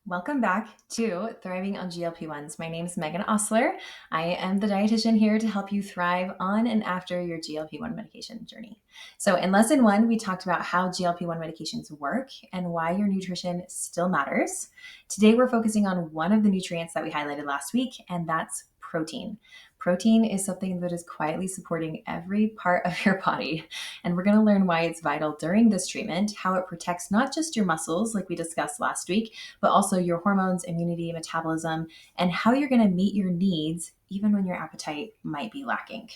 Welcome back to Thriving on GLP-1s. My name is Megan Ostler. I am the dietitian here to help you thrive on and after your GLP-1 medication journey. So in lesson 1, we talked about how GLP-1 medications work and why your nutrition still matters. Today, we're focusing on one of the nutrients that we highlighted last week, and that's protein. Protein is something that is quietly supporting every part of your body. And we're going to learn why it's vital during this treatment, how it protects not just your muscles, like we discussed last week, but also your hormones, immunity, metabolism, and how you're going to meet your needs even when your appetite might be lacking.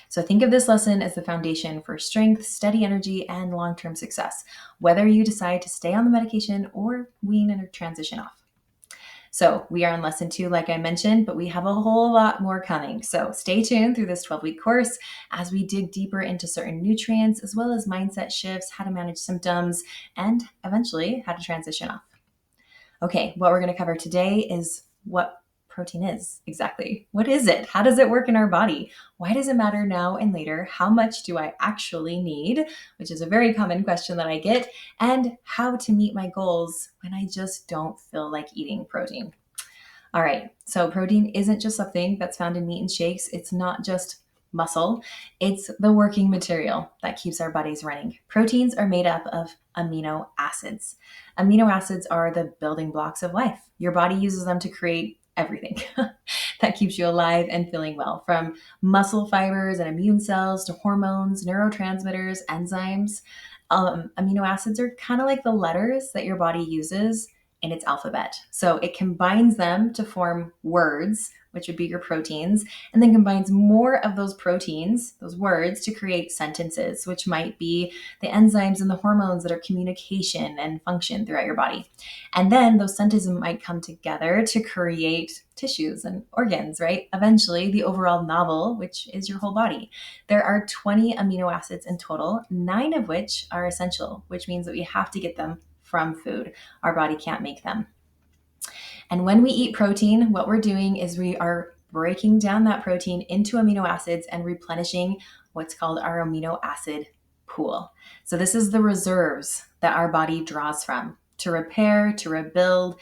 So think of this lesson as the foundation for strength, steady energy, and long-term success, whether you decide to stay on the medication or wean and transition off. So we are on lesson 2, like I mentioned, but we have a whole lot more coming. So stay tuned through this 12-week course as we dig deeper into certain nutrients, as well as mindset shifts, how to manage symptoms, and eventually how to transition off. Okay, what we're going to cover today is what protein is exactly. What is it? How does it work in our body? Why does it matter now and later? How much do I actually need? Which is a very common question that I get. And how to meet my goals when I just don't feel like eating protein. All right, so protein isn't just something that's found in meat and shakes. It's not just muscle. It's the working material that keeps our bodies running. Proteins are made up of amino acids. Amino acids are the building blocks of life. Your body uses them to create everything that keeps you alive and feeling well, from muscle fibers and immune cells to hormones, neurotransmitters, enzymes. Amino acids are kind of like the letters that your body uses in its alphabet. So it combines them to form words, which would be your proteins, and then combines more of those proteins, those words, to create sentences, which might be the enzymes and the hormones that are communication and function throughout your body. And then those sentences might come together to create tissues and organs, right? Eventually, the overall novel, which is your whole body. There are 20 amino acids in total, 9 of which are essential, which means that we have to get them from food. Our body can't make them. And when we eat protein, what we're doing is we are breaking down that protein into amino acids and replenishing what's called our amino acid pool. So this is the reserves that our body draws from to repair, to rebuild.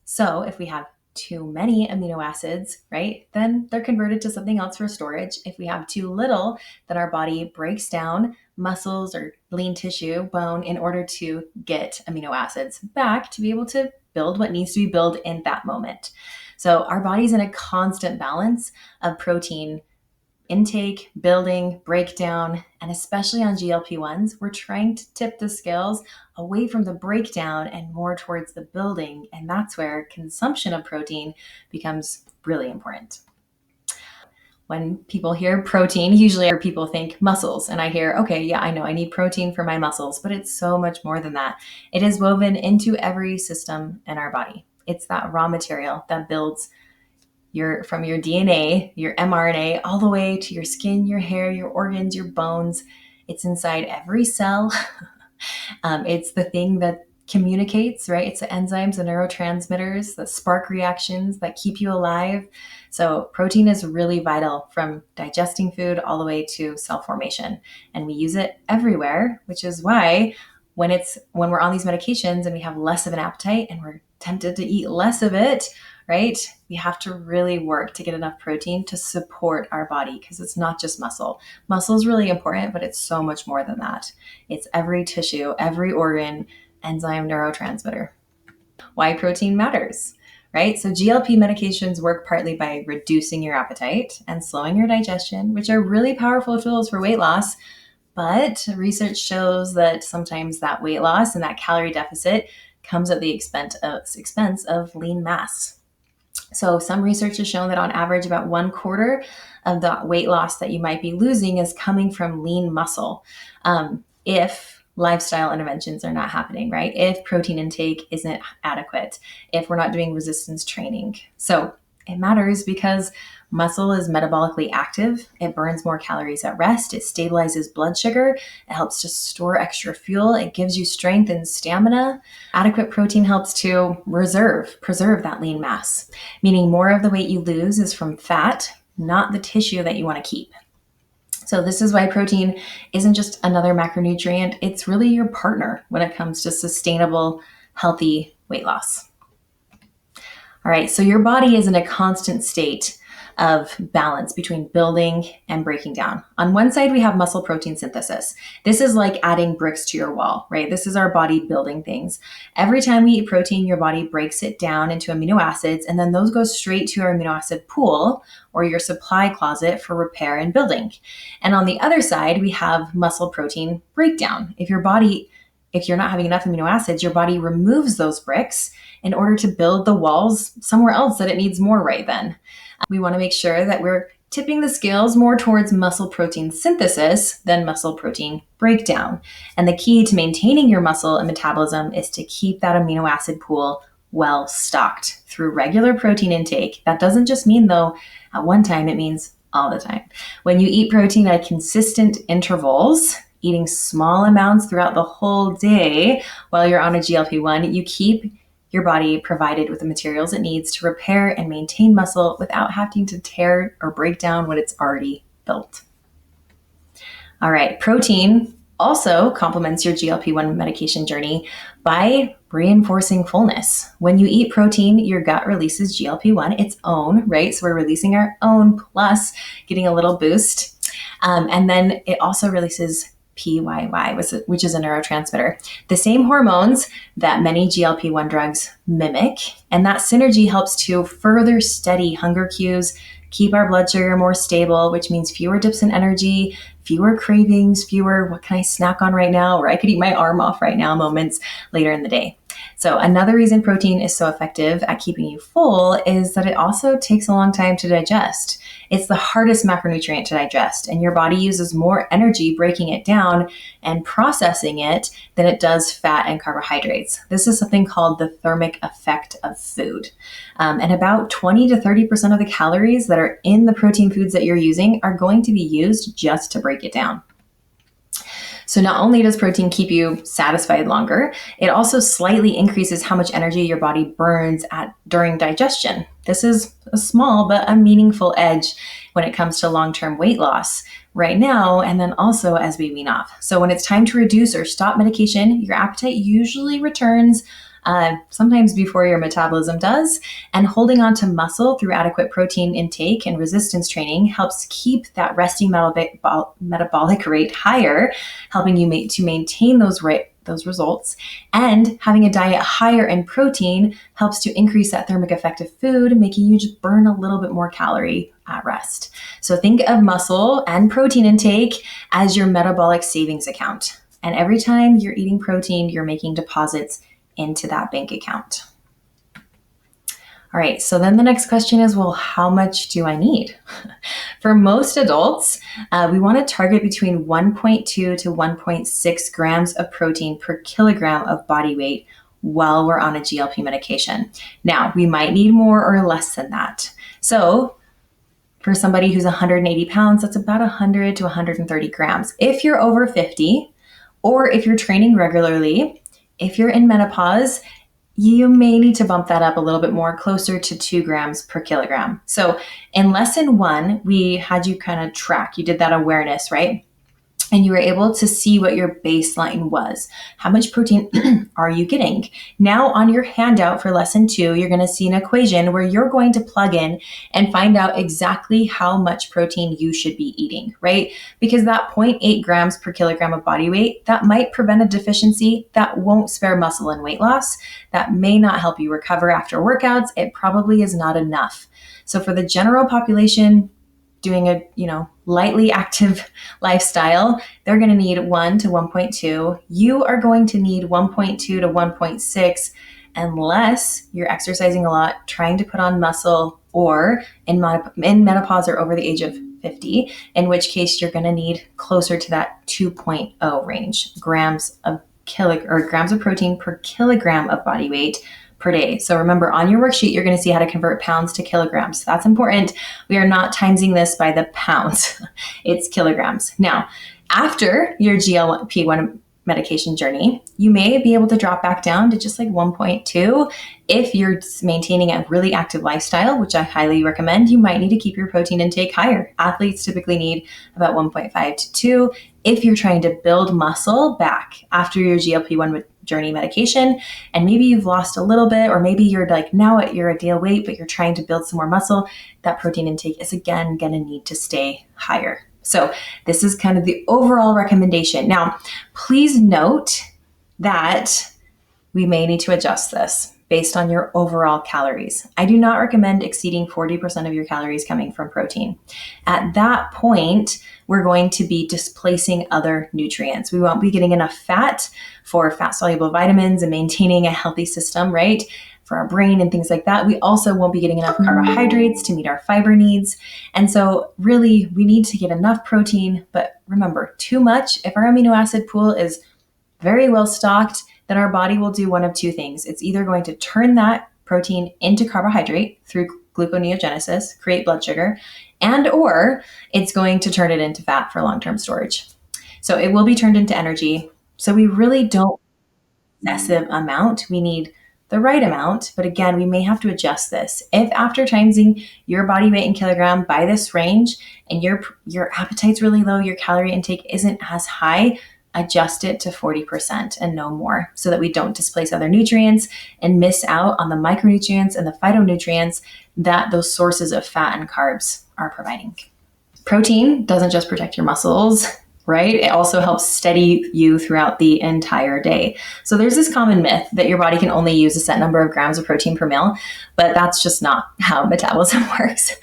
So if we have too many amino acids, right, then they're converted to something else for storage. If we have too little, then our body breaks down muscles or lean tissue, bone, in order to get amino acids back to be able to build what needs to be built in that moment. So our body's in a constant balance of protein intake, building, breakdown, and especially on GLP-1s, we're trying to tip the scales away from the breakdown and more towards the building. And that's where consumption of protein becomes really important. When people hear protein, usually people think muscles. And I hear, okay, yeah, I know I need protein for my muscles, but it's so much more than that. It is woven into every system in our body. It's that raw material that builds from your DNA, your mRNA, all the way to your skin, your hair, your organs, your bones. It's inside every cell. It's the thing that communicates, right? It's the enzymes, the neurotransmitters, the spark reactions that keep you alive. So protein is really vital, from digesting food all the way to cell formation. And we use it everywhere, which is why when we're on these medications and we have less of an appetite and we're tempted to eat less of it, right? We have to really work to get enough protein to support our body, because it's not just muscle. Muscle is really important, but it's so much more than that. It's every tissue, every organ, enzyme, neurotransmitter. Why protein matters, right? So GLP medications work partly by reducing your appetite and slowing your digestion, which are really powerful tools for weight loss. But research shows that sometimes that weight loss and that calorie deficit comes at the expense of lean mass. So some research has shown that on average, about 1/4 of the weight loss that you might be losing is coming from lean muscle. If lifestyle interventions are not happening, right? If protein intake isn't adequate, if we're not doing resistance training. So it matters because muscle is metabolically active. It burns more calories at rest. It stabilizes blood sugar. It helps to store extra fuel. It gives you strength and stamina. Adequate protein helps to preserve that lean mass, meaning more of the weight you lose is from fat, not the tissue that you want to keep. So this is why protein isn't just another macronutrient. It's really your partner when it comes to sustainable, healthy weight loss. All right, so your body is in a constant state of balance between building and breaking down. On one side, we have muscle protein synthesis. This is like adding bricks to your wall, right? This is our body building things. Every time we eat protein, your body breaks it down into amino acids, and then those go straight to our amino acid pool or your supply closet for repair and building. And on the other side, we have muscle protein breakdown. If you're not having enough amino acids, your body removes those bricks in order to build the walls somewhere else that it needs more right then. We want to make sure that we're tipping the scales more towards muscle protein synthesis than muscle protein breakdown. And the key to maintaining your muscle and metabolism is to keep that amino acid pool well stocked through regular protein intake. That doesn't just mean, though, at one time, it means all the time. When you eat protein at consistent intervals, eating small amounts throughout the whole day while you're on a GLP-1, you keep your body provided with the materials it needs to repair and maintain muscle without having to tear or break down what it's already built. All right, protein also complements your GLP-1 medication journey by reinforcing fullness. When you eat protein, your gut releases GLP-1, its own, right? So we're releasing our own plus getting a little boost. And then it also releases PYY, which is a neurotransmitter, the same hormones that many GLP-1 drugs mimic. And that synergy helps to further steady hunger cues, keep our blood sugar more stable, which means fewer dips in energy, fewer cravings, fewer, what can I snack on right now? Or I could eat my arm off right now moments later in the day. So another reason protein is so effective at keeping you full is that it also takes a long time to digest. It's the hardest macronutrient to digest, and your body uses more energy breaking it down and processing it than it does fat and carbohydrates. This is something called the thermic effect of food. And about 20 to 30% of the calories that are in the protein foods that you're using are going to be used just to break it down. So not only does protein keep you satisfied longer, it also slightly increases how much energy your body burns during digestion. This is a small but a meaningful edge when it comes to long-term weight loss right now, and then also as we wean off. So when it's time to reduce or stop medication, your appetite usually returns sometimes before your metabolism does, and holding on to muscle through adequate protein intake and resistance training helps keep that resting metabolic rate higher, helping you to maintain those results. And having a diet higher in protein helps to increase that thermic effect of food, making you just burn a little bit more calorie at rest. So think of muscle and protein intake as your metabolic savings account. And every time you're eating protein, you're making deposits into that bank account. All right, so then the next question is, well, how much do I need? For most adults, we want to target between 1.2 to 1.6 grams of protein per kilogram of body weight while we're on a GLP medication. Now, we might need more or less than that. So for somebody who's 180 pounds, that's about 100 to 130 grams. If you're over 50, or if you're training regularly, if you're in menopause, you may need to bump that up a little bit more, closer to 2 grams per kilogram. So in lesson 1, we had you kind of track. You did that awareness, right? And you were able to see what your baseline was. How much protein are you getting? Now on your handout for lesson 2, you're going to see an equation where you're going to plug in and find out exactly how much protein you should be eating, right? Because that 0.8 grams per kilogram of body weight, that might prevent a deficiency, that won't spare muscle and weight loss, that may not help you recover after workouts. It probably is not enough. So for the general population, doing a lightly active lifestyle, they're going to need 1 to 1.2. You are going to need 1.2 to 1.6 unless you're exercising a lot, trying to put on muscle, or in menopause or over the age of 50, in which case you're going to need closer to that 2.0 range grams of protein per kilogram of body weight per day. So remember, on your worksheet, you're going to see how to convert pounds to kilograms. That's important. We are not timesing this by the pounds. It's kilograms. Now, after your GLP-1 medication journey, you may be able to drop back down to just like 1.2. If you're maintaining a really active lifestyle, which I highly recommend, you might need to keep your protein intake higher. Athletes typically need about 1.5 to 2. If you're trying to build muscle back after your GLP-1 journey medication, and maybe you've lost a little bit, or maybe you're like now at your ideal weight, but you're trying to build some more muscle, that protein intake is again going to need to stay higher. So this is kind of the overall recommendation. Now, please note that we may need to adjust this based on your overall calories. I do not recommend exceeding 40% of your calories coming from protein. At that point, we're going to be displacing other nutrients. We won't be getting enough fat for fat-soluble vitamins and maintaining a healthy system, right? For our brain and things like that. We also won't be getting enough carbohydrates to meet our fiber needs. And so really, we need to get enough protein, but remember, too much, if our amino acid pool is very well stocked, then our body will do one of two things. It's either going to turn that protein into carbohydrate through gluconeogenesis, create blood sugar, and or it's going to turn it into fat for long-term storage. So it will be turned into energy. So we really don't need excessive amount. We need the right amount, but again, we may have to adjust this. If after timesing your body weight in kilogram by this range and your appetite's really low, your calorie intake isn't as high, adjust it to 40% and no more so that we don't displace other nutrients and miss out on the micronutrients and the phytonutrients that those sources of fat and carbs are providing. Protein doesn't just protect your muscles, right? It also helps steady you throughout the entire day. So there's this common myth that your body can only use a set number of grams of protein per meal, but that's just not how metabolism works.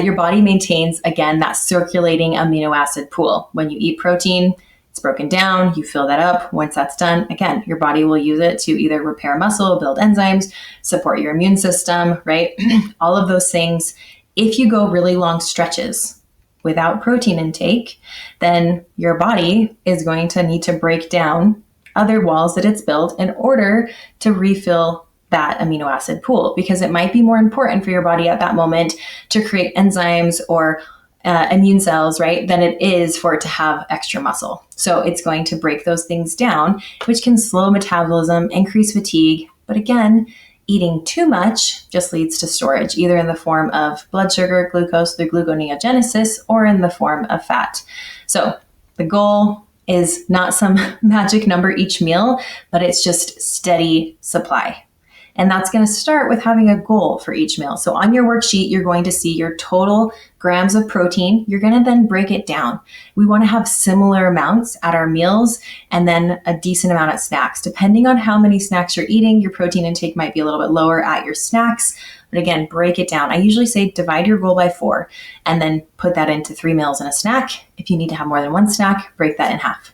Your body maintains, again, that circulating amino acid pool. When you eat protein, it's broken down, you fill that up. Once that's done, again, your body will use it to either repair muscle, build enzymes, support your immune system, right? All of those things. If you go really long stretches without protein intake, then your body is going to need to break down other walls that it's built in order to refill that amino acid pool, because it might be more important for your body at that moment to create enzymes or immune cells, right, than it is for it to have extra muscle. So it's going to break those things down, which can slow metabolism, increase fatigue. But again, eating too much just leads to storage, either in the form of blood sugar, glucose through gluconeogenesis, or in the form of fat. So the goal is not some magic number each meal, but it's just steady supply. And that's going to start with having a goal for each meal. So on your worksheet, you're going to see your total grams of protein. You're going to then break it down. We want to have similar amounts at our meals and then a decent amount at snacks. Depending on how many snacks you're eating, your protein intake might be a little bit lower at your snacks. But again, break it down. I usually say divide your goal by 4 and then put that into 3 meals and a snack. If you need to have more than one snack, break that in half.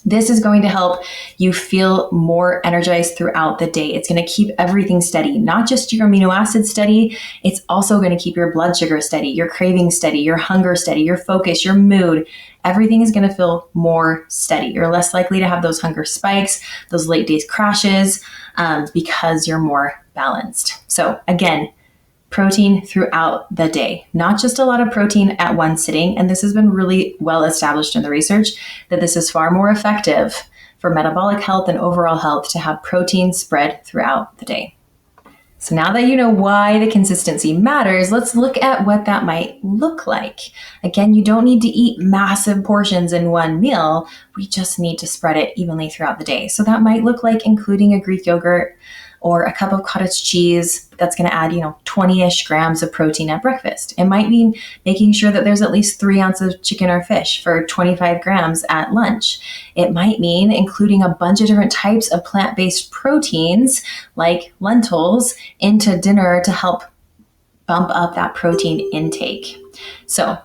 This is going to help you feel more energized throughout the day. It's going to keep everything steady, not just your amino acid steady. It's also going to keep your blood sugar steady, your craving steady, your hunger steady, your focus, your mood. Everything is going to feel more steady. You're less likely to have those hunger spikes, those late days crashes, because you're more balanced. So again, protein throughout the day, not just a lot of protein at one sitting. And this has been really well established in the research that this is far more effective for metabolic health and overall health to have protein spread throughout the day. So now that you know why the consistency matters, let's look at what that might look like. Again, you don't need to eat massive portions in one meal. We just need to spread it evenly throughout the day. So that might look like including a Greek yogurt or a cup of cottage cheese that's going to add, 20-ish grams of protein at breakfast. It might mean making sure that there's at least 3 ounces of chicken or fish for 25 grams at lunch. It might mean including a bunch of different types of plant-based proteins like lentils into dinner to help bump up that protein intake. So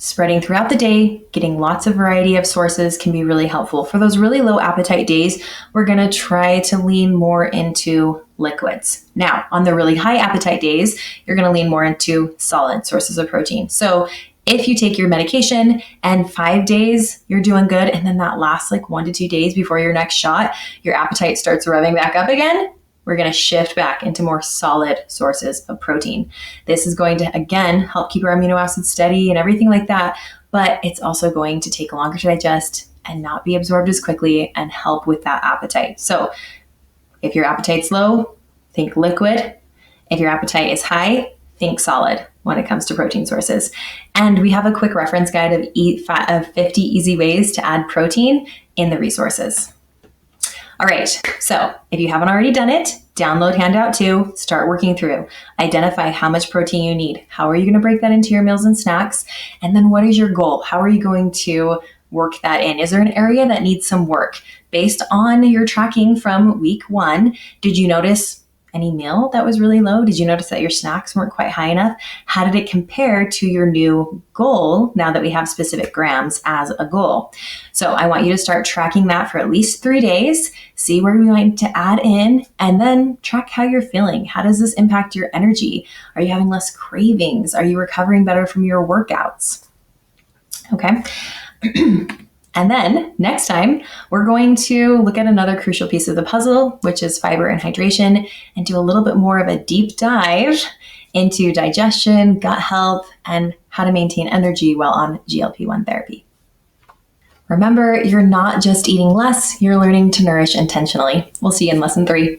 spreading throughout the day, getting lots of variety of sources can be really helpful. For those really low appetite days, we're going to try to lean more into liquids. Now, on the really high appetite days, you're going to lean more into solid sources of protein. So if you take your medication and 5 days, you're doing good, and then that last 1 to 2 days before your next shot, your appetite starts revving back up again, we're going to shift back into more solid sources of protein. This is going to, again, help keep our amino acids steady and everything like that, but it's also going to take longer to digest and not be absorbed as quickly and help with that appetite. So if your appetite's low, think liquid. If your appetite is high, think solid when it comes to protein sources. And we have a quick reference guide of 50 easy ways to add protein in the resources. All right, so if you haven't already done it, download handout 2, start working through. Identify how much protein you need. How are you going to break that into your meals and snacks? And then what is your goal? How are you going to work that in? Is there an area that needs some work? Based on your tracking from week 1, did you notice any meal that was really low? Did you notice that your snacks weren't quite high enough? How did it compare to your new goal now that we have specific grams as a goal? So I want you to start tracking that for at least 3 days, see where we want to add in, and then track how you're feeling. How does this impact your energy? Are you having less cravings? Are you recovering better from your workouts? Okay. And then next time, we're going to look at another crucial piece of the puzzle, which is fiber and hydration, and do a little bit more of a deep dive into digestion, gut health, and how to maintain energy while on GLP-1 therapy. Remember, you're not just eating less, you're learning to nourish intentionally. We'll see you in lesson 3.